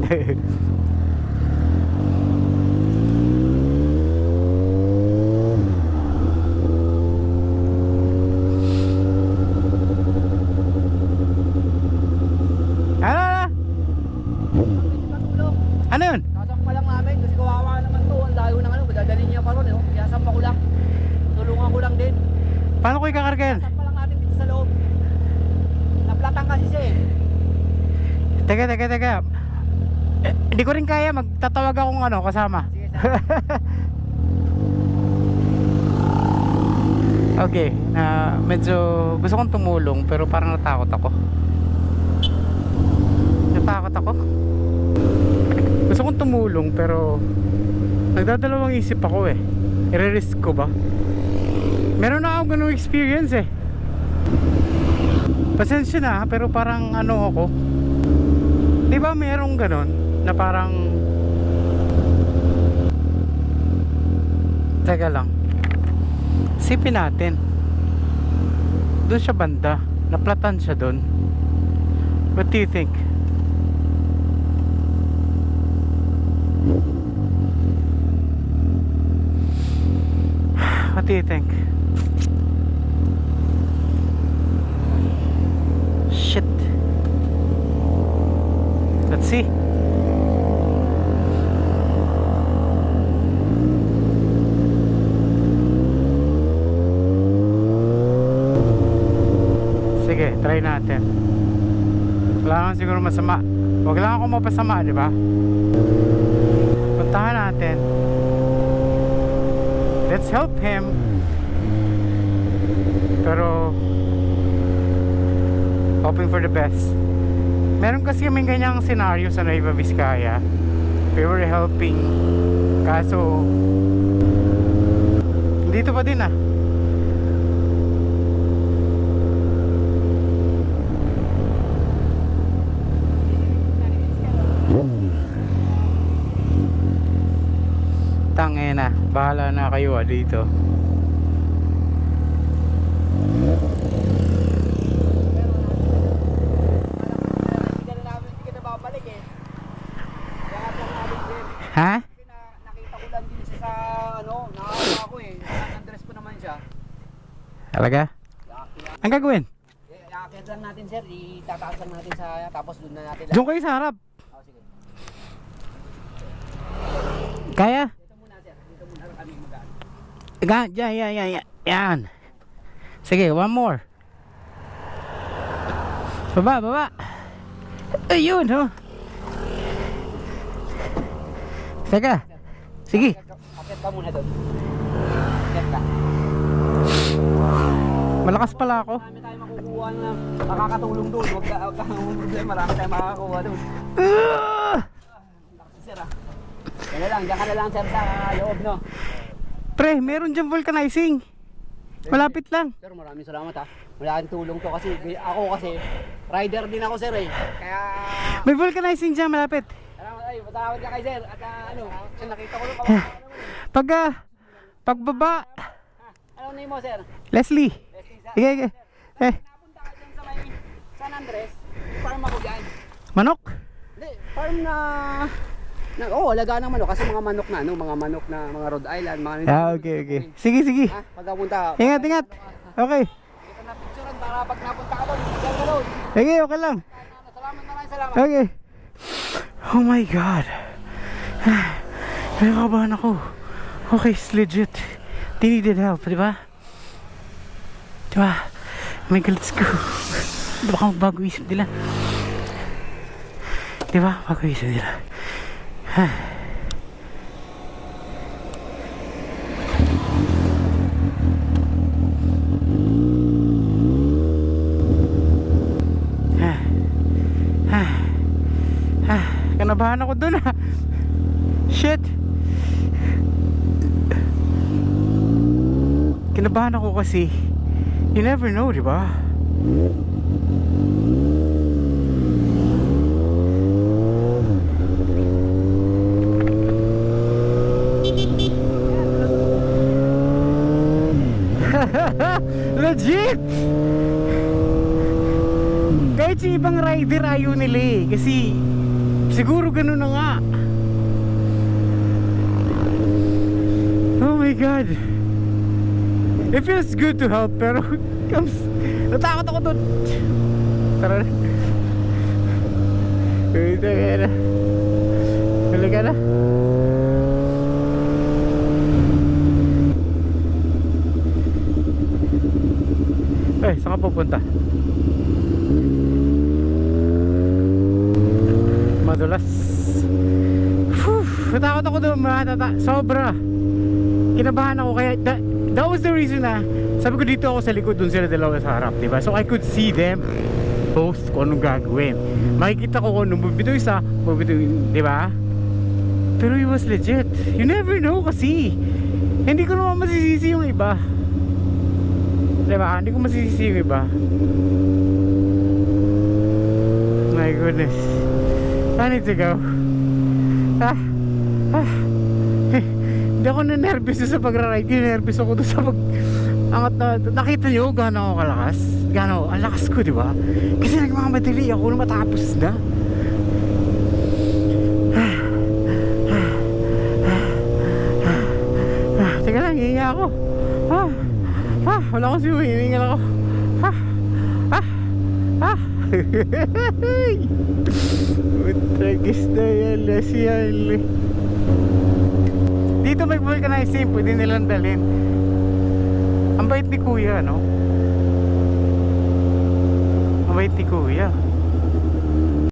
Ano yun? Sasampa lang namin kasi kawawa naman to. Ang layo ng ano, dadalhin niya pa ron eh. Kaya sampa ko lang. Tulungan ko lang din. Paano ko ikakarga yan? Sampa lang natin dito sa loob. Naplatang kasi siya eh. Teka. Hindi ko rin kaya, magtatawag akong ano, kasama. Sige, sama. Okay, medyo gusto kong tumulong pero parang natakot ako. Gusto kong tumulong pero nagdadalawang isip ako eh. I-risk ko ba? Meron na akong ganung experience eh. Pasensya na pero parang ano ako. Di ba merong ganon na parang teka lang, sipin natin doon siya banda, naplatan siya doon. What do you think? What do you think? Shit. Let's see. Sige, try natin. Wala naman siguro masama. Huwag lang ako mapasama, di ba? Puntahan natin. Let's help him. Pero hoping for the best. Meron kasi kaming ganyang scenario sa Nueva Vizcaya. We were helping. Kaso dito pa din ah. Tangina, bahala na kayo dito. Ha? Nakita ko lang din siya sa ano, nakakita ako eh. Nandress ko naman siya. Talaga? Ang gagawin? Iaakit lang natin sir, itataas lang natin sa tapos doon na natin. Doon kayo sa harap. Oh, sige. Kaya? Dito muna sir, dito muna kami magaan. Yan. Sige, one more. Baba. Ayun, oh. Teka. Sige. Akit ka muna doon. Akit ka. Malakas pala ako. Marami tayong makukuha na makakatulong doon. Huwag ka problema, marami tayong makakakuha doon. Lakas sir ah. Diyan ka na lang sir sa loob no. Pre, meron dyan vulcanizing. Malapit lang. Sir, maraming salamat ha. Malaking tulong to kasi ako rider din ako sir eh. Kaya May vulcanizing dyan malapit. ay, patawad ka kay sir at ano, kasi nakita ko lang Pagbaba. Ano name mo sir? Leslie. Sige. Napunta ka dyan sa may San Andres, farm ako dyan. Manok? Hindi, farm na alaga ng manok kasi mga manok na mga Rhode Island, mga Okay. Sige. ha, pagpunta. Ingat. Okay. Ito na picturean para pag napunta ka doon, diyan ka doon. Sige, okay lang. Salamat. Okay. Oh my God. Nakabahan ako. Okay, it's legit. They needed help, di ba? Oh my God, let's go. Baka bago isip nila. Di ba? Bago isip nila. Kanabahan ako dun ah. Shit. Kinabahan ako kasi you never know, di ba? Legit! Kahit yung ibang rider ayaw nila eh. Kasi Siguro ganun na nga. Oh my God. It feels good to help, pero natakot ako doon. Tara na. Halika na. Halika na. Eh, saan ka pupunta? Madulas. Natakot ako doon, sobra. Kinabahan ako, kaya that was the reason na sabi ko dito ako sa likod, doon sila dalawa sa harap, diba? So I could see them both kung anong gagawin. Makikita ko kung anong bubito isa, bubito, diba? Pero it was legit. You never know kasi hindi ko naman masisisi yung iba, diba? Hindi ko masisisi yung iba. My goodness, I need to go. Hindi ako na-nervous sa pagra-ride. Nervous ako doon sa angat na. Nakita nyo gaano ako kalakas? Gaano, ang lakas ko, di ba? Kasi nagmamadali ako na matapos na. Teka lang, hihinga ako. Wala akong siyo, hihinga ako. Utragis na yan, lasyan. Dito may vulcanizing, pwede nilang dalhin. Ang bait ni kuya, no? Ang bait ni kuya.